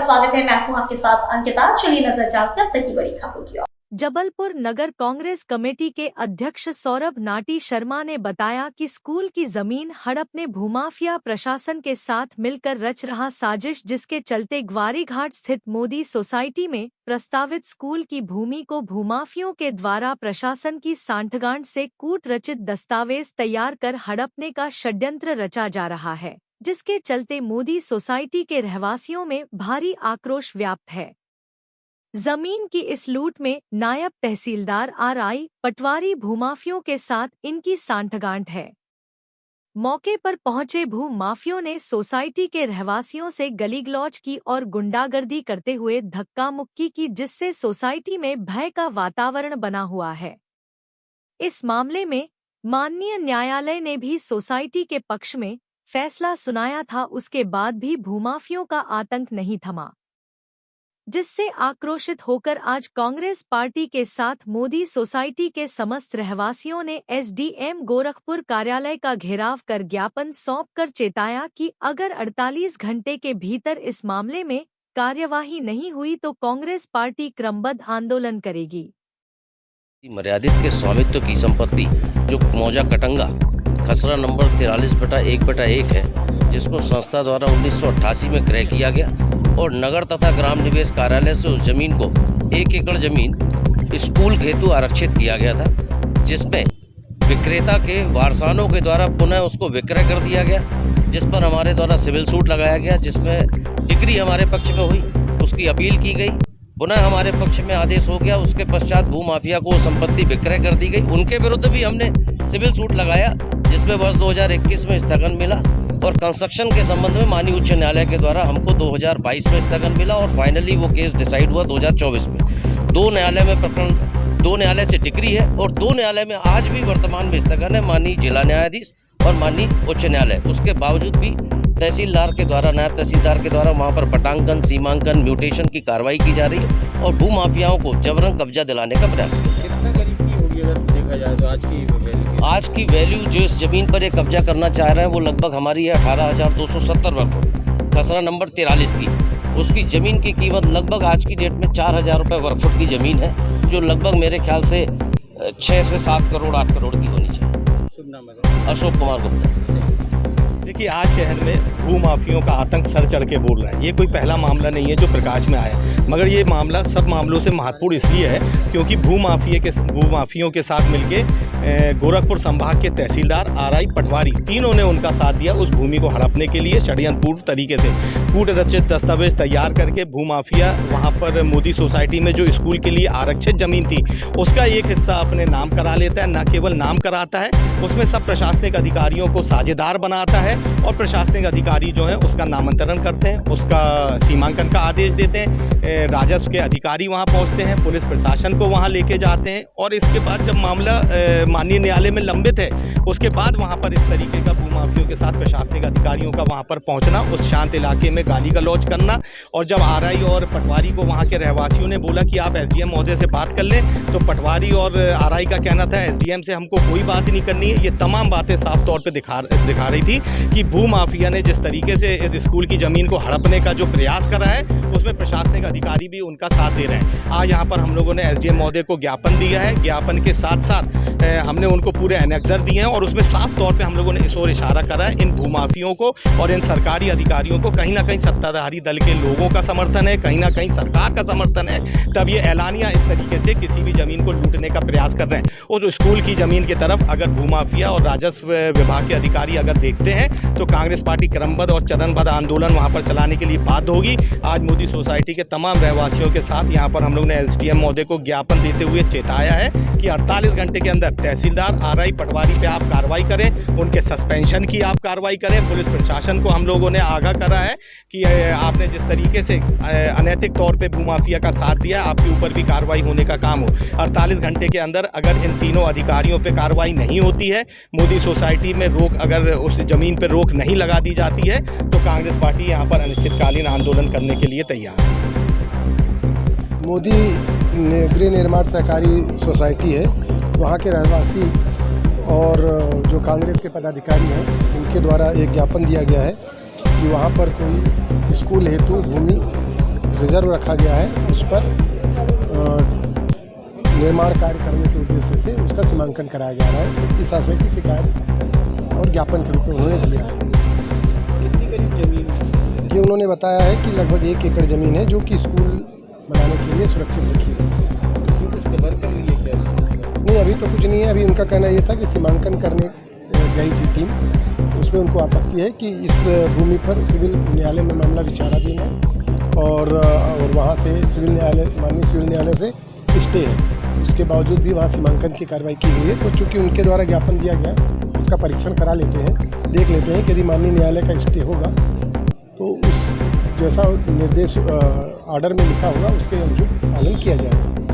स्वागत है। मैं हूं आपके साथ अंकिता। चलिए नजर डालते हैं अब तक की बड़ी खबरों की ओर। जबलपुर नगर कांग्रेस कमेटी के अध्यक्ष सौरभ नाटी शर्मा ने बताया कि स्कूल की जमीन हड़पने भूमाफिया प्रशासन के साथ मिलकर रच रहा साजिश, जिसके चलते ग्वारी घाट स्थित मोदी सोसाइटी में प्रस्तावित स्कूल की भूमि को भूमाफियों के द्वारा प्रशासन की सांठगांठ से कूट रचित दस्तावेज तैयार कर हड़पने का षड्यंत्र रचा जा रहा है, जिसके चलते मोदी सोसाइटी के रहवासियों में भारी आक्रोश व्याप्त है। जमीन की इस लूट में नायब तहसीलदार आरआई पटवारी भूमाफियों के साथ इनकी सांठगांठ है। मौके पर पहुंचे भूमाफियों ने सोसाइटी के रहवासियों से गलीगलौज की और गुंडागर्दी करते हुए धक्का मुक्की की, जिससे सोसाइटी में भय का वातावरण बना हुआ है। इस मामले में माननीय न्यायालय ने भी सोसाइटी के पक्ष में फैसला सुनाया था, उसके बाद भी भूमाफियों का आतंक नहीं थमा, जिससे आक्रोशित होकर आज कांग्रेस पार्टी के साथ मोदी सोसाइटी के समस्त रहवासियों ने एसडीएम गोरखपुर कार्यालय का घेराव कर ज्ञापन सौंपकर चेताया कि अगर 48 घंटे के भीतर इस मामले में कार्यवाही नहीं हुई तो कांग्रेस पार्टी क्रमबद्ध आंदोलन करेगी। मर्यादित के स्वामित्व की संपत्ति जो मौजा कटंगा खसरा नंबर 43/1/1 है, जिसको संस्था द्वारा 1988 में क्रय किया गया और नगर तथा ग्राम निवेश कार्यालय से उस जमीन को 1 एकड़ जमीन स्कूल हेतु आरक्षित किया गया था, जिसमें विक्रेता के वारसानों के द्वारा पुनः उसको विक्रय कर दिया गया, जिस पर हमारे द्वारा सिविल सूट लगाया गया, जिसमें डिक्री हमारे पक्ष में हुई, उसकी अपील की गई, पुनः हमारे पक्ष में आदेश हो गया। उसके पश्चात भूमाफिया को संपत्ति विक्रय कर दी गई। उनके विरुद्ध भी हमने सिविल सूट लगाया, जिसमें वर्ष 2021 में स्थगन मिला और कंस्ट्रक्शन के संबंध में माननीय उच्च न्यायालय के द्वारा हमको 2022 में स्थगन मिला और फाइनली वो केस डिसाइड हुआ 2024 में। दो न्यायालय से डिक्री है और दो न्यायालय में आज भी वर्तमान में स्थगन है, माननीय जिला न्यायाधीश और माननीय उच्च न्यायालय। उसके बावजूद भी तहसीलदार के द्वारा, नायब तहसीलदार के द्वारा वहाँ पर पटांकन, सीमांकन, म्यूटेशन की कार्रवाई की जा रही है और भूमाफियाओं को जबरन कब्जा दिलाने का प्रयास किया। कितना करीब की होगी अगर देखा जाए तो आज की वैल्यू जो इस जमीन पर ये कब्जा करना चाह रहे हैं वो लगभग हमारी है 18,270 वर्ग फुट, खसरा नंबर 43 की। उसकी ज़मीन की कीमत लगभग आज की डेट में 4,000 रुपये वर्ग फुट की ज़मीन है, जो लगभग मेरे ख्याल से 6 से 7 करोड़ 8 करोड़ की होनी चाहिए। शुभ नाम है? अशोक कुमार गुप्ता। देखिए, आज शहर में भूमाफियों का आतंक सर चढ़ के बोल रहा है। ये कोई पहला मामला नहीं है जो प्रकाश में आया, मगर ये मामला सब मामलों से महत्वपूर्ण इसलिए है क्योंकि भूमाफियों के साथ मिलके गोरखपुर संभाग के तहसीलदार, आरआई, पटवारी तीनों ने उनका साथ दिया उस भूमि को हड़पने के लिए। षड्यंत्रपूर्ण तरीके से कूट रचित दस्तावेज तैयार करके भूमाफिया वहाँ पर मोदी सोसाइटी में जो स्कूल के लिए आरक्षित जमीन थी उसका एक हिस्सा अपने नाम करा लेता है। न केवल नाम कराता है, उसमें सब प्रशासनिक अधिकारियों को साझेदार बनाता है और प्रशासनिक अधिकारी जो है उसका नामांतरण करते हैं, उसका सीमांकन का आदेश देते हैं, राजस्व के अधिकारी वहां पहुंचते हैं, पुलिस प्रशासन को वहां लेके जाते हैं और इसके बाद जब मामला माननीय न्यायालय में लंबित है उसके बाद वहां पर इस तरीके का भूमाफियों के साथ प्रशासनिक अधिकारियों का वहां पर पहुंचना, उस शांत इलाके में गाली गलौज करना। और जब आरआई और पटवारी को वहां के रहवासियों ने बोला कि आप एसडीएम महोदय से बात कर लें, तो पटवारी और आरआई का कहना था एसडीएम से हमको कोई बात नहीं करनी है। ये तमाम बातें साफ तौर पर दिखा रही थी कि भूमाफिया ने जिस तरीके से इस स्कूल की जमीन को हड़पने का जो प्रयास करा है उसमें प्रशासनिक अधिकारी भी उनका साथ दे रहे हैं। आज यहाँ पर हम लोगों ने एसडीएम महोदय को ज्ञापन दिया है। ज्ञापन के साथ साथ हमने उनको पूरे एनेक्सर दिए हैं और उसमें साफ तौर पे हम लोगों ने इस ओर इशारा करा है इन भूमाफियों को और इन सरकारी अधिकारियों को कहीं ना कहीं सत्ताधारी दल के लोगों का समर्थन है, कहीं ना कहीं सरकार का समर्थन है, तब ये ऐलानिया इस तरीके से किसी भी जमीन को लूटने का प्रयास कर रहे हैं। और जो स्कूल की जमीन की तरफ अगर भूमाफिया और राजस्व विभाग के अधिकारी अगर देखते हैं तो कांग्रेस पार्टी क्रमबद्ध और चरणबद्ध आंदोलन वहां पर चलाने के लिए बाध्य होगी। आज मोदी सोसाइटी के तमाम रहवासियों के साथ यहाँ पर हम लोग ने एसडीएम महोदय को ज्ञापन देते हुए चेताया है कि 48 घंटे के अंदर तहसीलदार, आरआई, पटवारी पे आप कार्रवाई करें, उनके सस्पेंशन की आप कार्रवाई करें। पुलिस प्रशासन को हम लोगों ने आगाह करा है कि आपने जिस तरीके से अनैतिक तौर पे भूमाफिया का साथ दिया, आपके ऊपर भी कार्रवाई होने का काम हो। 48 घंटे के अंदर अगर इन तीनों अधिकारियों पे कार्रवाई नहीं होती है, मोदी सोसाइटी में रोक, अगर उस जमीन पर रोक नहीं लगा दी जाती है, तो कांग्रेस पार्टी यहाँ पर अनिश्चितकालीन आंदोलन करने के लिए तैयार है। मोदी गृह निर्माण सहकारी सोसाइटी है, वहाँ के रहवासी और जो कांग्रेस के पदाधिकारी हैं उनके द्वारा एक ज्ञापन दिया गया है कि वहाँ पर कोई स्कूल हेतु भूमि रिजर्व रखा गया है उस पर निर्माण कार्य करने के उद्देश्य से उसका सीमांकन कराया जा रहा है। इस आशय की शिकायत और ज्ञापन के रूप में उन्होंने दिया है। कितनी करीब जमीन? ये उन्होंने बताया है कि लगभग 1 एकड़ ज़मीन है जो कि स्कूल बनाने के लिए सुरक्षित रखी गई है। इसमें कुछ कवर कर लिए क्या? नहीं, अभी तो कुछ नहीं है। अभी उनका कहना ये था कि सीमांकन करने गई थी टीम, उसमें उनको आपत्ति है कि इस भूमि पर सिविल न्यायालय में मामला विचाराधीन है और वहाँ से माननीय सिविल न्यायालय से स्टे है। उसके बावजूद भी वहाँ सीमांकन की कार्रवाई की गई है। तो चूँकि उनके द्वारा ज्ञापन दिया गया उसका परीक्षण करा लेते हैं, देख लेते हैं कि यदि माननीय न्यायालय का स्टे होगा तो उस जैसा निर्देश ऑर्डर में लिखा होगा उसके अनुरूप पालन किया जाएगा।